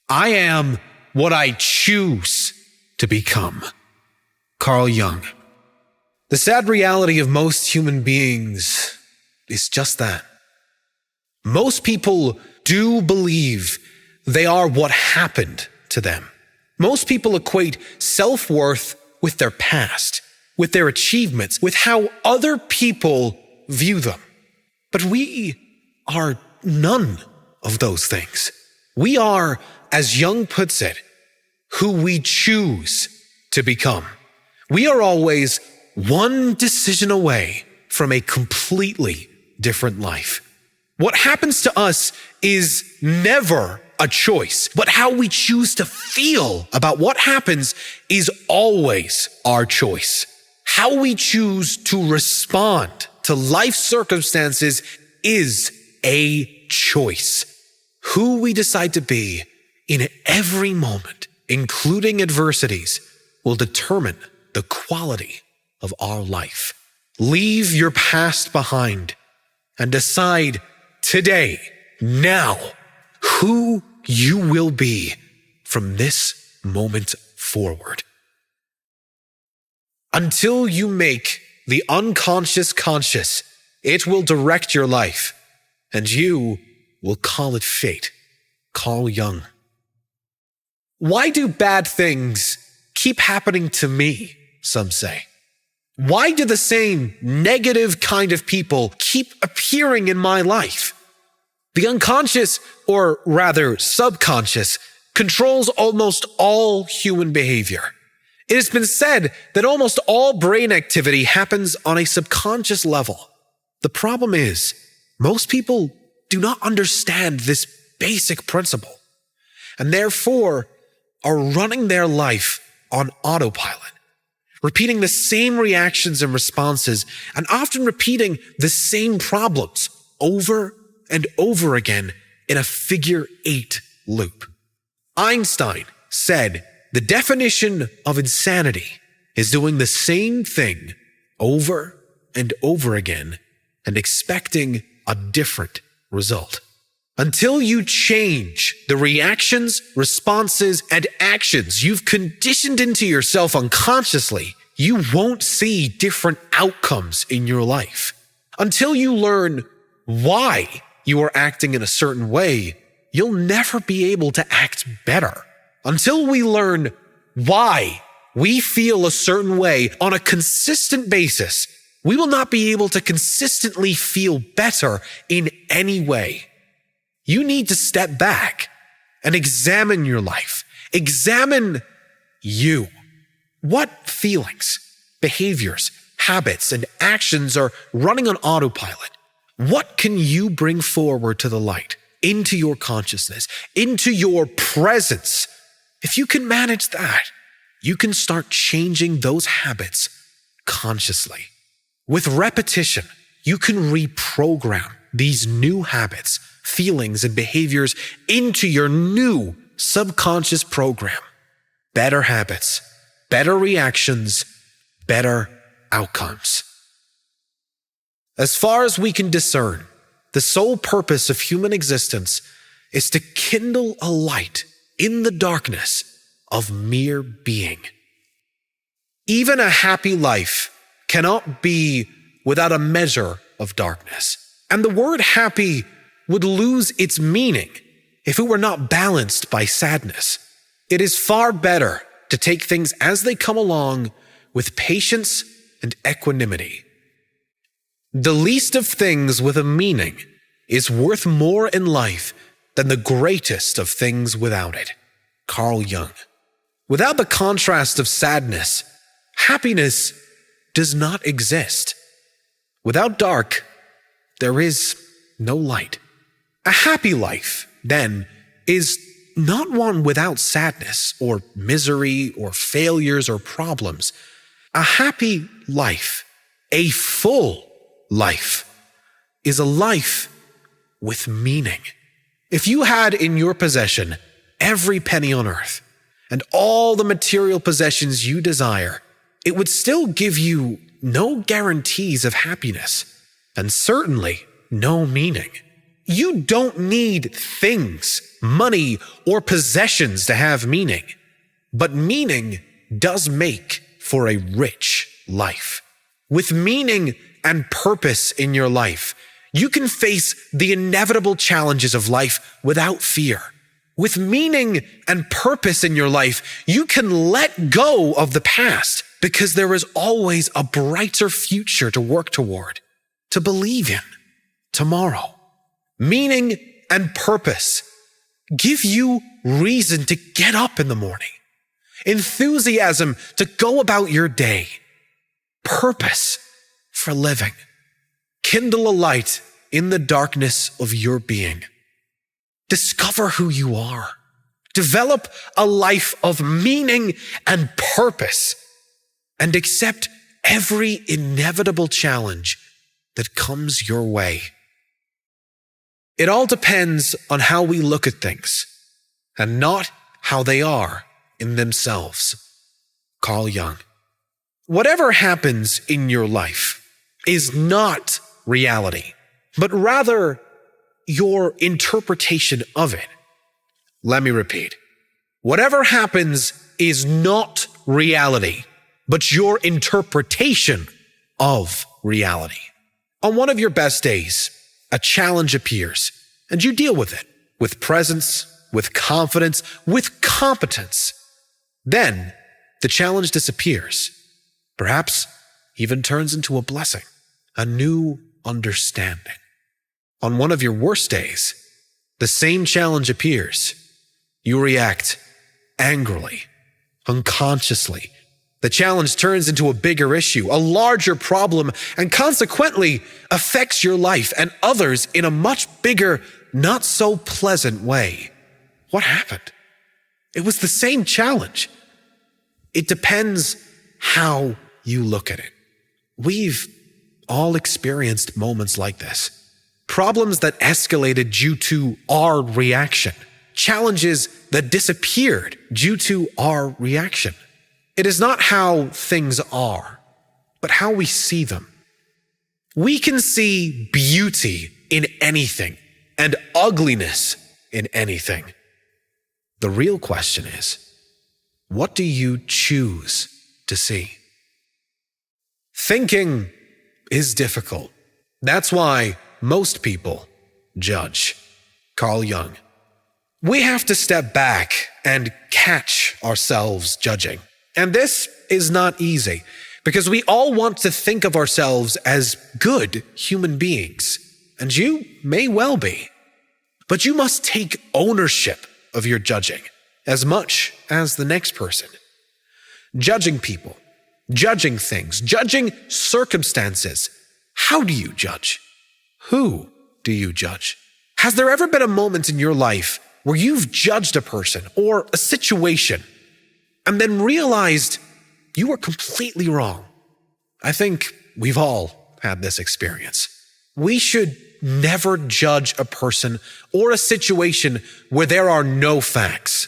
I am what I choose to become. Carl Jung. The sad reality of most human beings is just that. Most people do believe they are what happened to them. Most people equate self-worth with their past, with their achievements, with how other people view them. But we are none of those things. We are, as Jung puts it, who we choose to become. We are always one decision away from a completely different life. What happens to us is never a choice, but how we choose to feel about what happens is always our choice. How we choose to respond to life circumstances is a choice. Who we decide to be in every moment, including adversities, will determine the quality of our life. Leave your past behind and decide today, now, who you will be from this moment forward. Until you make the unconscious conscious, it will direct your life, and you will call it fate. Carl Jung. Why do bad things keep happening to me, some say? Why do the same negative kind of people keep appearing in my life? The unconscious, or rather subconscious, controls almost all human behavior. It has been said that almost all brain activity happens on a subconscious level. The problem is, most people do not understand this basic principle, and therefore are running their life on autopilot, repeating the same reactions and responses, and often repeating the same problems over and over again in a figure-8 loop. Einstein said the definition of insanity is doing the same thing over and over again and expecting a different result. Until you change the reactions, responses, and actions you've conditioned into yourself unconsciously, you won't see different outcomes in your life. Until you learn why you are acting in a certain way, you'll never be able to act better. Until we learn why we feel a certain way on a consistent basis, we will not be able to consistently feel better in any way. You need to step back and examine your life. Examine you. What feelings, behaviors, habits, and actions are running on autopilot? What can you bring forward to the light, into your consciousness, into your presence? If you can manage that, you can start changing those habits consciously. With repetition, you can reprogram these new habits, feelings, and behaviors into your new subconscious program. Better habits, better reactions, better outcomes. As far as we can discern, the sole purpose of human existence is to kindle a light in the darkness of mere being. Even a happy life cannot be without a measure of darkness. And the word happy would lose its meaning if it were not balanced by sadness. It is far better to take things as they come along with patience and equanimity. The least of things with a meaning is worth more in life than the greatest of things without it. Carl Jung. Without the contrast of sadness, happiness does not exist. Without dark, there is no light. A happy life, then, is not one without sadness or misery or failures or problems. A happy life, a full life, is a life with meaning. If you had in your possession every penny on earth and all the material possessions you desire, it would still give you no guarantees of happiness and certainly no meaning. You don't need things, money, or possessions to have meaning. But meaning does make for a rich life. With meaning and purpose in your life, you can face the inevitable challenges of life without fear. With meaning and purpose in your life, you can let go of the past because there is always a brighter future to work toward, to believe in tomorrow. Meaning and purpose give you reason to get up in the morning, enthusiasm to go about your day, purpose for living. Kindle a light in the darkness of your being. Discover who you are. Develop a life of meaning and purpose, and accept every inevitable challenge that comes your way. It all depends on how we look at things, and not how they are in themselves. Carl Jung. Whatever happens in your life is not reality, but rather your interpretation of it. Let me repeat. Whatever happens is not reality, but your interpretation of reality. On one of your best days, a challenge appears, and you deal with it with presence, with confidence, with competence. Then the challenge disappears, perhaps even turns into a blessing, a new understanding. On one of your worst days, the same challenge appears. You react angrily, unconsciously. The challenge turns into a bigger issue, a larger problem, and consequently affects your life and others in a much bigger, not so pleasant way. What happened? It was the same challenge. It depends how you look at it. We've all experienced moments like this. Problems that escalated due to our reaction. Challenges that disappeared due to our reaction. It is not how things are, but how we see them. We can see beauty in anything and ugliness in anything. The real question is, what do you choose to see? Thinking is difficult. That's why most people judge. Carl Jung. We have to step back and catch ourselves judging. And this is not easy because we all want to think of ourselves as good human beings, and you may well be. But you must take ownership of your judging as much as the next person. Judging people, judging things, judging circumstances. How do you judge? Who do you judge? Has there ever been a moment in your life where you've judged a person or a situation and then realized you were completely wrong? I think we've all had this experience. We should never judge a person or a situation where there are no facts.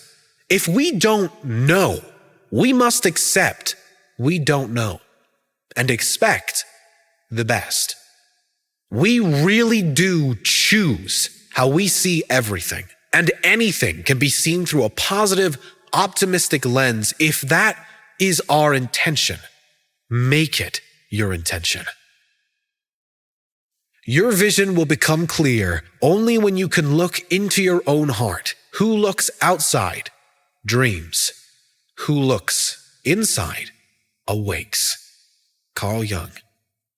If we don't know, we must accept we don't know and expect the best. We really do choose how we see everything, and anything can be seen through a positive, optimistic lens if that is our intention. Make it your intention. Your vision will become clear only when you can look into your own heart. Who looks outside dreams. Who looks inside awakes. Carl Jung.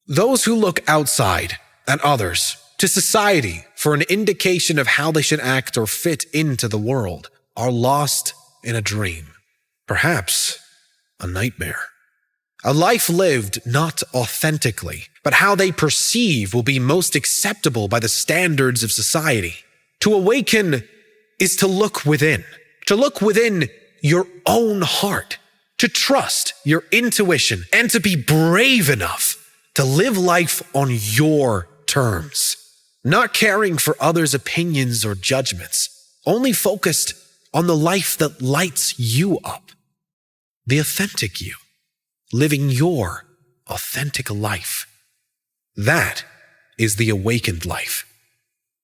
Those who look outside and others to society for an indication of how they should act or fit into the world are lost in a dream, perhaps a nightmare. A life lived not authentically, but how they perceive will be most acceptable by the standards of society. To awaken is to look within your own heart, to trust your intuition, and to be brave enough to live life on your terms, not caring for others' opinions or judgments, only focused on the life that lights you up, the authentic you, living your authentic life. That is the awakened life.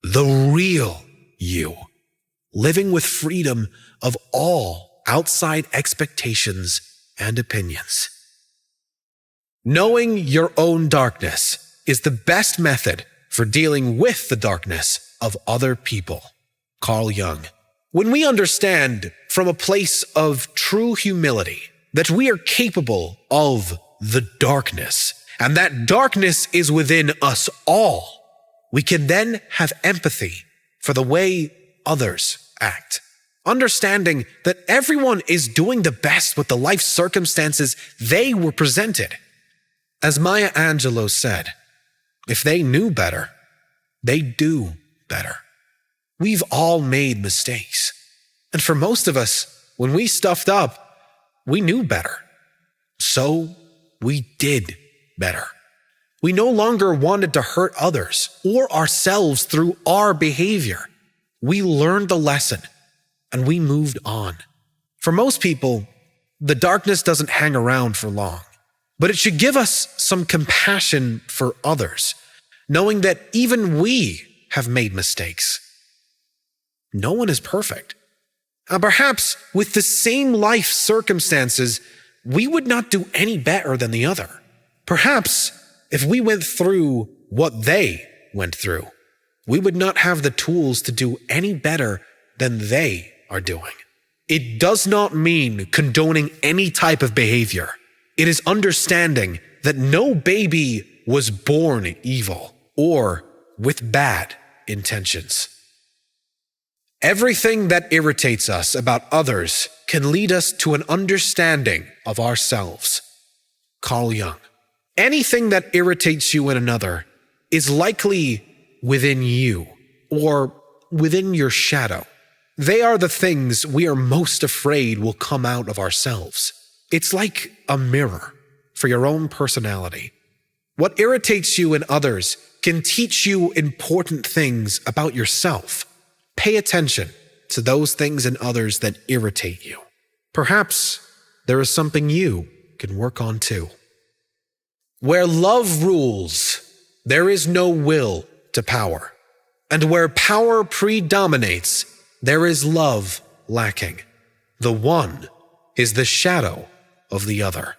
The real you, living with freedom of all outside expectations and opinions. Knowing your own darkness is the best method for dealing with the darkness of other people. Carl Jung. When we understand from a place of true humility that we are capable of the darkness, and that darkness is within us all, we can then have empathy for the way others act, understanding that everyone is doing the best with the life circumstances they were presented. As Maya Angelou said, if they knew better, they'd do better. We've all made mistakes. And for most of us, when we stuffed up, we knew better. So we did better. We no longer wanted to hurt others or ourselves through our behavior. We learned the lesson and we moved on. For most people, the darkness doesn't hang around for long, but it should give us some compassion for others, knowing that even we have made mistakes. No one is perfect. And perhaps with the same life circumstances, we would not do any better than the other. Perhaps if we went through what they went through, we would not have the tools to do any better than they are doing. It does not mean condoning any type of behavior. It is understanding that no baby was born evil or with bad intentions. Everything that irritates us about others can lead us to an understanding of ourselves. Carl Jung. Anything that irritates you in another is likely within you or within your shadow. They are the things we are most afraid will come out of ourselves. It's like a mirror for your own personality. What irritates you in others can teach you important things about yourself. Pay attention to those things in others that irritate you. Perhaps there is something you can work on too. Where love rules, there is no will to power. And where power predominates, there is love lacking. The one is the shadow of the other.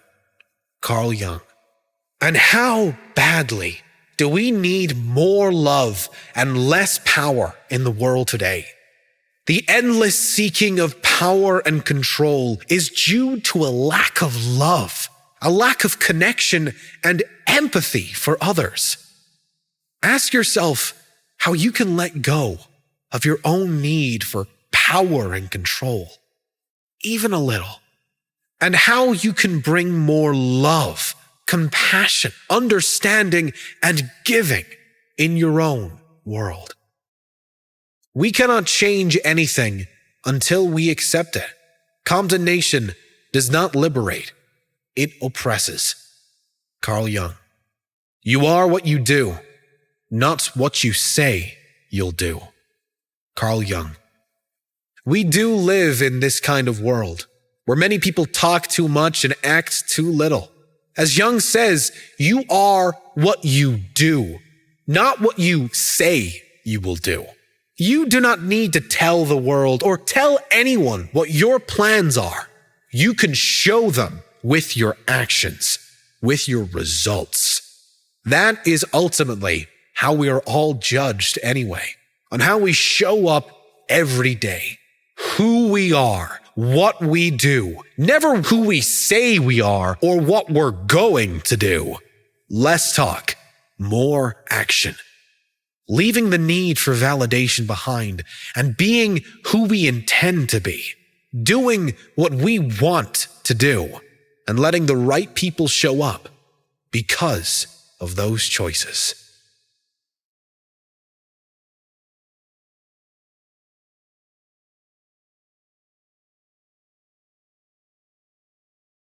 Carl Jung. And how badly do we need more love and less power in the world today? The endless seeking of power and control is due to a lack of love, a lack of connection and empathy for others. Ask yourself how you can let go of your own need for power and control, even a little, and how you can bring more love, compassion, understanding, and giving in your own world. We cannot change anything until we accept it. Condemnation does not liberate, it oppresses. Carl Jung. You are what you do, not what you say you'll do. Carl Jung. We do live in this kind of world where many people talk too much and act too little. As Jung says, you are what you do, not what you say you will do. You do not need to tell the world or tell anyone what your plans are. You can show them with your actions, with your results. That is ultimately how we are all judged anyway, on how we show up every day, who we are, what we do, never who we say we are or what we're going to do. Less talk, more action. Leaving the need for validation behind and being who we intend to be, doing what we want to do, and letting the right people show up because of those choices.